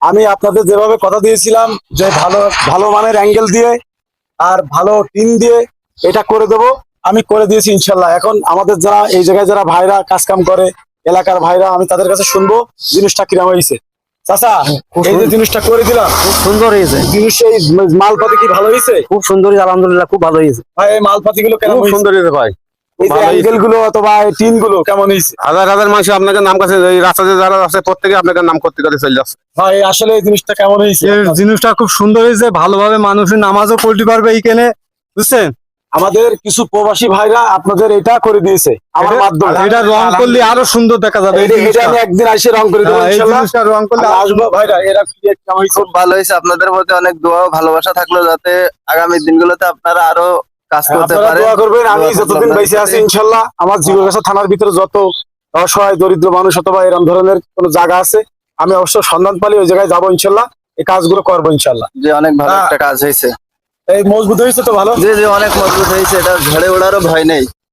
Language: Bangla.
আমি আপনাদের যেভাবে কথা দিয়েছিলাম যে ভালো ভালো মানের অ্যাঙ্গেল দিয়ে আর ভালো টিন দিয়ে এটা করে দেব, আমি করে দিয়েছি ইনশাল্লাহ। এখন আমাদের যারা এই জায়গায় যারা ভাইরা কাজ কাম করে, এলাকার ভাইরা, আমি তাদের কাছে শুনবো জিনিসটা কিরম হয়েছে। চাচা, এই যে জিনিসটা করে দিলাম, খুব সুন্দর হয়েছে, জিনিস এই মালপাতি কি ভালো হয়েছে? খুব সুন্দর হয়েছে, আলহামদুলিল্লাহ খুব ভালো হয়েছে। ভাই এই মালপাতি গুলো কেমন খুব হয়েছে? সুন্দর হয়েছে ভাই। এই যে অ্যাঙ্গেল গুলো অথবা টিন গুলো কেমন হয়েছে? হাজার হাজার মানুষ আপনাকে নাম কাছে, এই রাস্তাতে যারা আছে প্রত্যেকে আপনাকে নাম করতে করতে চলে যাচ্ছে। ভাই আসলে এই জিনিসটা কেমন হয়েছে? এই জিনিসটা খুব সুন্দর হয়েছে, ভালোভাবে মানুষের নামাজও পড়তে পারবে এইখানে, বুঝছেন? আমাদের কিছু প্রবাসী ভাইরা আপনাদের এটা করে দিয়েছে আমার মাধ্যমে। এটা রং করলে আরো সুন্দর দেখা যাবে। এই এটা জিনিসটা, আমি একদিন এসে রং করে দেবো হ্যাঁ, এই ইনশাল্লাহ। জিনিসটা রং করলে আমি আসবো ভাইরা, এরা কেমন হয়েছে? খুব ভালো হয়েছে। আপনাদের প্রতি অনেক দোয়া ও ভালোবাসা থাকলো, যাতে আগামী দিনগুলোতে আপনারা আরো কাজ করতে আপনারা পারেন। দোয়া করবেন, আমি দোয়া যতদিন করবেন বেঁচে আছি আপনাদের। ইনশাল্লাহ আমার জীবগাছা থানার ভিতরে যত অসহায় দরিদ্র মানুষ অথবা এরকম ধরনের কোনো জায়গা আছে, আমি অবশ্য সন্ধান পালি ওই জায়গায় যাবো ইনশাল্লাহ, এই কাজগুলো করবো ইনশাল্লাহ। যে অনেক ভালো হ্যাঁ। একটা কাজ হয়েছে। এই মজবুত হয়েছে তো ভালো। যে অনেক মজবুত হয়েছে, এটা ঝড়ে ওড়ারও ভয় নেই।